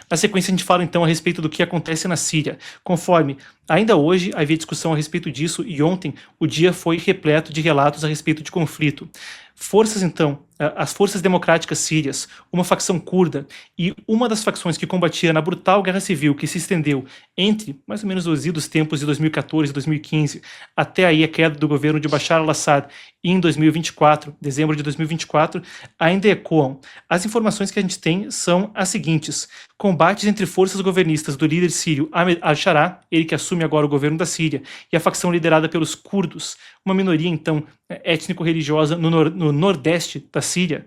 Na sequência, a gente fala então a respeito do que acontece na Síria. Conforme ainda hoje havia discussão a respeito disso, e ontem o dia foi repleto de relatos a respeito de conflito. Forças, então, as forças democráticas sírias, uma facção curda e uma das facções que combatia na brutal guerra civil que se estendeu entre mais ou menos os idos tempos de 2014 e 2015 até aí a queda do governo de Bashar al-Assad em 2024, dezembro de 2024, ainda ecoam. As informações que a gente tem são as seguintes: combates entre forças governistas do líder sírio Ahmed al-Sharaa, ele que assume agora o governo da Síria, e a facção liderada pelos curdos, uma minoria então étnico-religiosa no nordeste da Síria,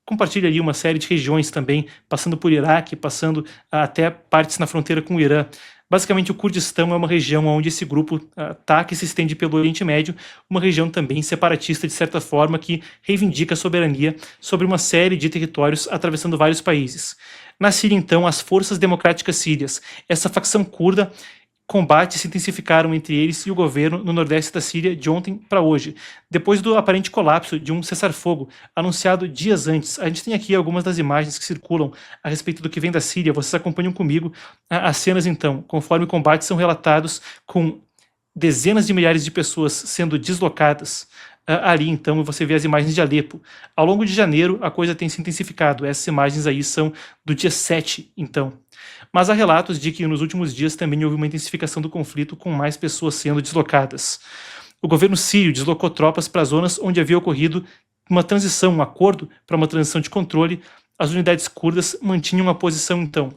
compartilha ali uma série de regiões também, passando por Iraque, passando até partes na fronteira com o Irã. Basicamente, o Kurdistão é uma região onde esse grupo que se estende pelo Oriente Médio, uma região também separatista, de certa forma, que reivindica a soberania sobre uma série de territórios atravessando vários países. Na Síria, então, as forças democráticas sírias, essa facção curda, combates se intensificaram entre eles e o governo no nordeste da Síria de ontem para hoje, depois do aparente colapso de um cessar-fogo anunciado dias antes. A gente tem aqui algumas das imagens que circulam a respeito do que vem da Síria, vocês acompanham comigo as cenas então, conforme combates são relatados com dezenas de milhares de pessoas sendo deslocadas. Ali, então, você vê as imagens de Alepo. Ao longo de janeiro, a coisa tem se intensificado. Essas imagens aí são do dia 7, então. Mas há relatos de que nos últimos dias também houve uma intensificação do conflito com mais pessoas sendo deslocadas. O governo sírio deslocou tropas para zonas onde havia ocorrido uma transição, um acordo para uma transição de controle. As unidades curdas mantinham a posição, então.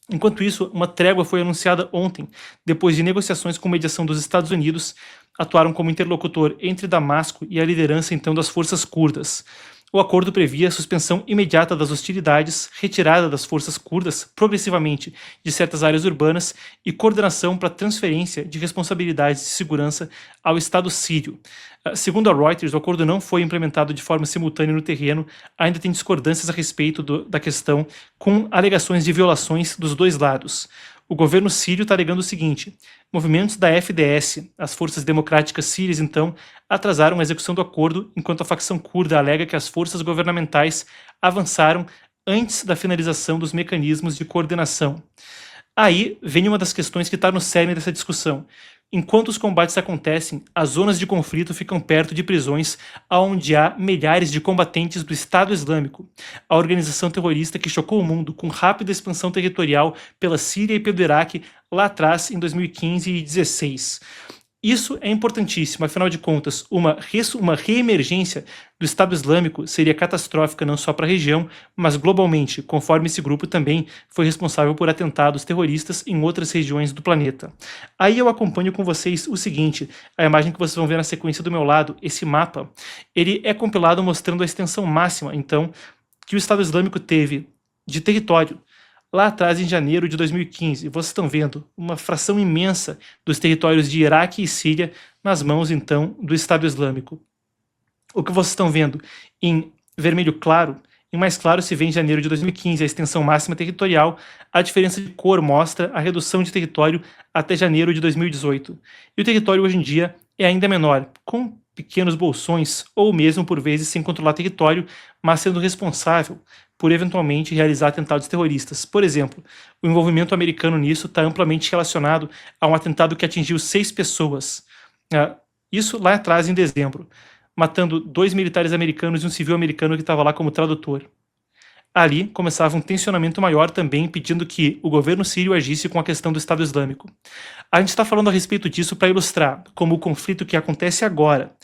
Enquanto isso, uma trégua foi anunciada ontem, depois de negociações com mediação dos Estados Unidos, atuaram como interlocutor entre Damasco e a liderança então das forças curdas. O acordo previa a suspensão imediata das hostilidades, retirada das forças curdas progressivamente de certas áreas urbanas e coordenação para transferência de responsabilidades de segurança ao Estado sírio. Segundo a Reuters, o acordo não foi implementado de forma simultânea no terreno, ainda tem discordâncias a respeito da questão, com alegações de violações dos dois lados. O governo sírio está alegando o seguinte: movimentos da FDS, as forças democráticas sírias, então, atrasaram a execução do acordo, enquanto a facção curda alega que as forças governamentais avançaram antes da finalização dos mecanismos de coordenação. Aí vem uma das questões que está no cerne dessa discussão. Enquanto os combates acontecem, as zonas de conflito ficam perto de prisões onde há milhares de combatentes do Estado Islâmico, a organização terrorista que chocou o mundo com rápida expansão territorial pela Síria e pelo Iraque lá atrás, em 2015 e 2016. Isso é importantíssimo, afinal de contas, uma reemergência do Estado Islâmico seria catastrófica não só para a região, mas globalmente, conforme esse grupo também foi responsável por atentados terroristas em outras regiões do planeta. Aí eu acompanho com vocês o seguinte: a imagem que vocês vão ver na sequência do meu lado, esse mapa, ele é compilado mostrando a extensão máxima, então, que o Estado Islâmico teve de território. Lá atrás, em janeiro de 2015, vocês estão vendo uma fração imensa dos territórios de Iraque e Síria nas mãos, então, do Estado Islâmico. O que vocês estão vendo em vermelho claro, em mais claro se vê em janeiro de 2015 a extensão máxima territorial, a diferença de cor mostra a redução de território até janeiro de 2018. E o território hoje em dia é ainda menor, com pequenos bolsões ou mesmo por vezes sem controlar território, mas sendo responsável por eventualmente realizar atentados terroristas. Por exemplo, o envolvimento americano nisso está amplamente relacionado a um atentado que atingiu 6 pessoas. Isso lá atrás, em dezembro, matando 2 militares americanos e um civil americano que estava lá como tradutor. Ali começava um tensionamento maior também, pedindo que o governo sírio agisse com a questão do Estado Islâmico. A gente está falando a respeito disso para ilustrar como o conflito que acontece agora,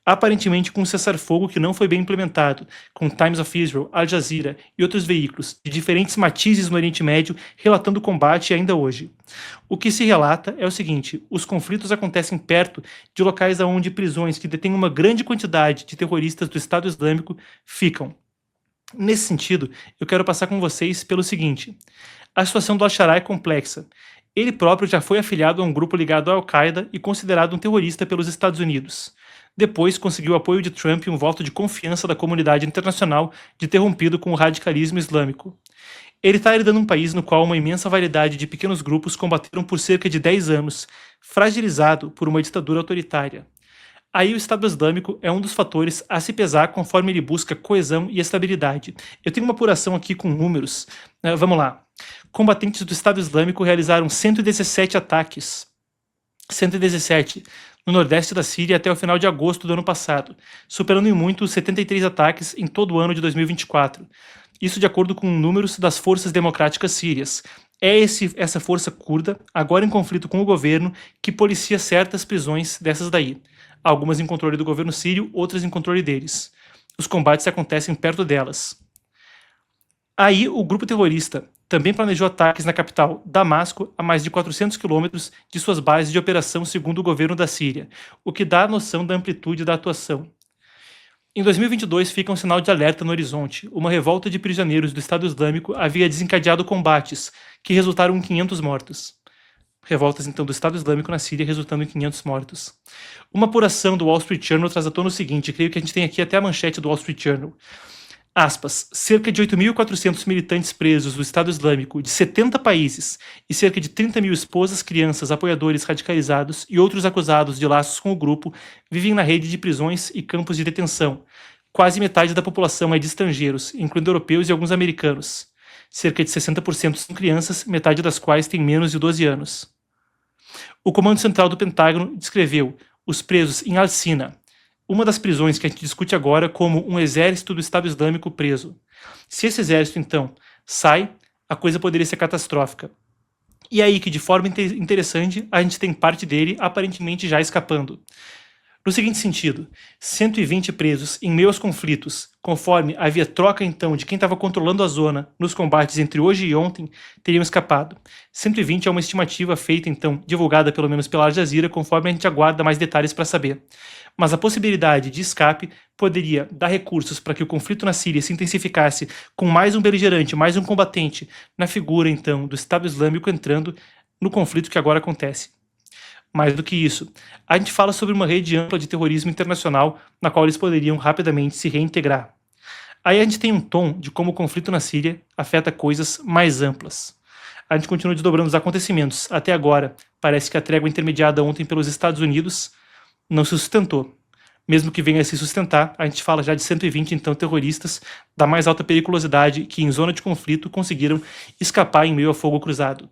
aparentemente com um cessar-fogo que não foi bem implementado, com Times of Israel, Al Jazeera e outros veículos de diferentes matizes no Oriente Médio relatando o combate ainda hoje. O que se relata é o seguinte: os conflitos acontecem perto de locais onde prisões que detêm uma grande quantidade de terroristas do Estado Islâmico ficam. Nesse sentido, eu quero passar com vocês pelo seguinte: a situação do Al-Sharaa é complexa. Ele próprio já foi afiliado a um grupo ligado à Al-Qaeda e considerado um terrorista pelos Estados Unidos. Depois conseguiu o apoio de Trump e um voto de confiança da comunidade internacional de ter rompido com o radicalismo islâmico. Ele está herdando um país no qual uma imensa variedade de pequenos grupos combateram por cerca de 10 anos, fragilizado por uma ditadura autoritária. Aí o Estado Islâmico é um dos fatores a se pesar conforme ele busca coesão e estabilidade. Eu tenho uma apuração aqui com números. Vamos lá. Combatentes do Estado Islâmico realizaram 117 ataques. 117 no nordeste da Síria até o final de agosto do ano passado, superando em muito os 73 ataques em todo o ano de 2024. Isso de acordo com números das Forças Democráticas Sírias. É essa força curda, agora em conflito com o governo, que policia certas prisões dessas daí. Algumas em controle do governo sírio, outras em controle deles. Os combates acontecem perto delas. Aí, o grupo terrorista também planejou ataques na capital, Damasco, a mais de 400 quilômetros de suas bases de operação segundo o governo da Síria, o que dá a noção da amplitude da atuação. Em 2022, fica um sinal de alerta no horizonte. Uma revolta de prisioneiros do Estado Islâmico havia desencadeado combates, que resultaram em 500 mortos. Revoltas, então, do Estado Islâmico na Síria, resultando em 500 mortos. Uma apuração do Wall Street Journal traz à tona o seguinte, creio que a gente tem aqui até a manchete do Wall Street Journal. Aspas, cerca de 8.400 militantes presos do Estado Islâmico de 70 países e cerca de 30 mil esposas, crianças, apoiadores radicalizados e outros acusados de laços com o grupo vivem na rede de prisões e campos de detenção. Quase metade da população é de estrangeiros, incluindo europeus e alguns americanos. Cerca de 60% são crianças, metade das quais tem menos de 12 anos. O Comando Central do Pentágono descreveu os presos em Al-Sina, uma das prisões que a gente discute agora, como um exército do Estado Islâmico preso. Se esse exército, então, sai, a coisa poderia ser catastrófica. E é aí que, de forma interessante, a gente tem parte dele aparentemente já escapando. No seguinte sentido, 120 presos em meio aos conflitos, conforme havia troca então de quem estava controlando a zona nos combates entre hoje e ontem, teriam escapado. 120 é uma estimativa feita então, divulgada pelo menos pela Al Jazeera, conforme a gente aguarda mais detalhes para saber. Mas a possibilidade de escape poderia dar recursos para que o conflito na Síria se intensificasse com mais um beligerante, mais um combatente, na figura então do Estado Islâmico entrando no conflito que agora acontece. Mais do que isso, a gente fala sobre uma rede ampla de terrorismo internacional na qual eles poderiam rapidamente se reintegrar. Aí a gente tem um tom de como o conflito na Síria afeta coisas mais amplas. A gente continua desdobrando os acontecimentos. Até agora, parece que a trégua intermediada ontem pelos Estados Unidos não se sustentou. Mesmo que venha a se sustentar, a gente fala já de 120 então terroristas da mais alta periculosidade que em zona de conflito conseguiram escapar em meio a fogo cruzado.